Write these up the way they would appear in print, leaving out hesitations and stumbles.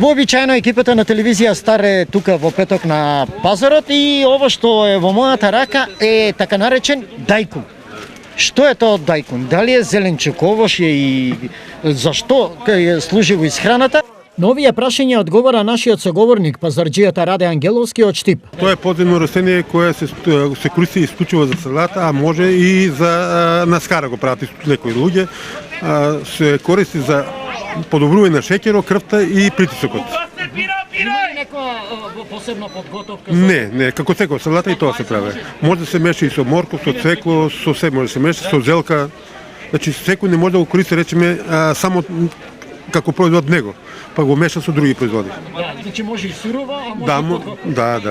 Вообичаено екипата на телевизија Стар е тука во петок на пазарот и ово што е во мојата рака е така наречен дајкун. Што е тоа дајкун? Дали е зеленчук, овош е и зашто служи во исхраната? На овие прашања одговара нашиот соговорник, пазарџијата Раде Ангеловски од Штип. Тоа е подземно растение кое се користи исклучиво за салата, а може и за наскара го прават некои луѓе. Се користи за подобрување на шеќерот, крвта и притисокот. Има ли некоја посебна подготовка? Не, како секоја салата и тоа се прави. Може да се меша и со морков, со цвекло, со се може да се меша, со зелка. Значи секој не може да го користи, речеме, само како производ него, па го меша со други производи. Да, значи може и сурова, а може Да.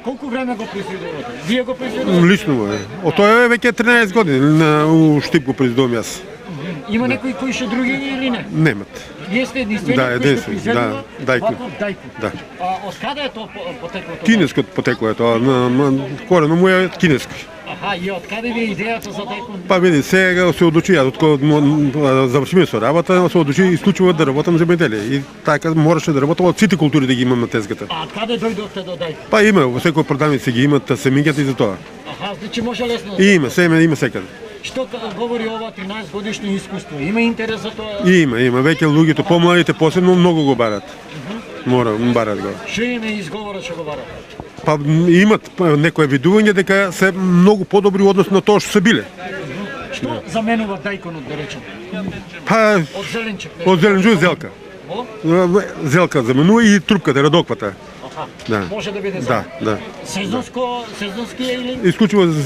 Колку време го произведувате? Вие го произведувате? Лично е. Тоа е веќе 13 години у Штип го произведувам јас. Има некои кои што други или не? Немат. Вие сте единствени кои што произведува дајкун. Да. Од каде е тоа потекло? Кинескот потекло е тоа, корено му е кинески. Аха, и од каде ви е идејата за дајкун? Па види, сега се одлучи, јас откога завршиме со работа, се одлучи исклучиво да работам земјоделие. И така мораше да работам од сите култури да ги имам на тезгата. А од каде дојдовте до дајкун? Па има, во секој продавници ги имат семињата и за тоа. Аха, значи може лесно. Има, семе има секаде. Што говори ова 13 годишно искуство? Има интерес за тоа? Има, веќе луѓето помладите посебно многу го барат. Барат го. Што им е изговорот што го барат? Па имат некое видување дека се многу подобри однос на тоа што се биле. Што заменува дајконот, да речем? Па Од зеленчук. од зеленчук зелка. Зелка заменува и трупката, радоквата. Да. Може да биде Да. Сезонски е или? Исклучиво за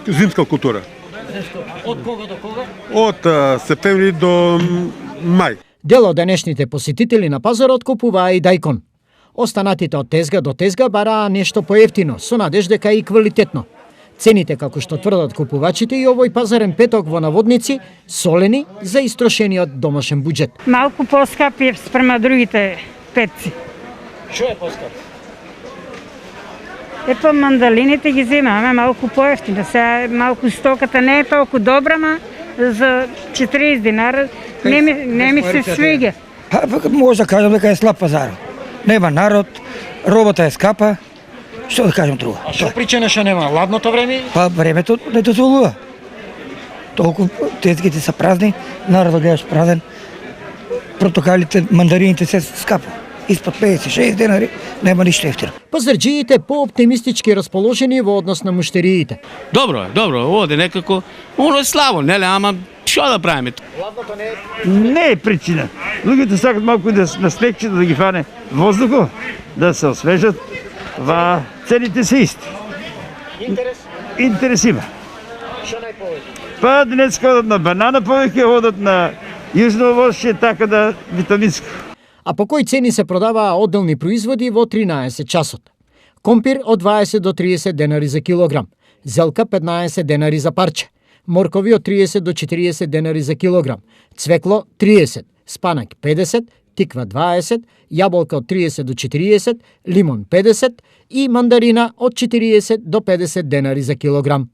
зимска култура. Од кога до кога? Од септември до мај. Дел од денешните посетители на пазарот купуваа и дајкон. Останатите од тезга до тезга бараа нешто поевтино, со надеж дека и квалитетно. Цените, како што тврдат купувачите, и овој пазарен петок во наводници, солени за истрошениот домашен буџет. Малку поскапи спрема другите петци. Што е поскап? Ето мандалините ги земаме малку поевтино. Сега малку стоката не е толку добра, ма за 40 динара не ми се свиѓа. Може да кажам дека е слаб пазар. Нема народ, робата е скапа. Што да кажам друго? А што причина што нема? Ладното време? Па времето не дозволува. Толку тезгите се празни, народот гледаш празен. Портокалите, мандарините се скапа. Испод 56 денари нема ништо ефтино. Пазарџиите пооптимистички расположени во однос на муштериите. Добро, оде некако, оно е слабо, неле, ама што да правиме? Ладното не е... Не е причина. Луѓето сакат малку да на снегчето да ги фане воздухот, да се освежат, цените се исти. Интерес има. Што најповеќе? Па днес одат на банана повеќе, одат на јужно овошје, така да витаминско. А по кои цени се продаваа одделни производи во 13 часот? Компир од 20 до 30 денари за килограм, зелка 15 денари за парче, моркови од 30 до 40 денари за килограм, цвекло 30, спанак 50, тиква 20, јаболка од 30 до 40, лимон 50 и мандарина од 40 до 50 денари за килограм.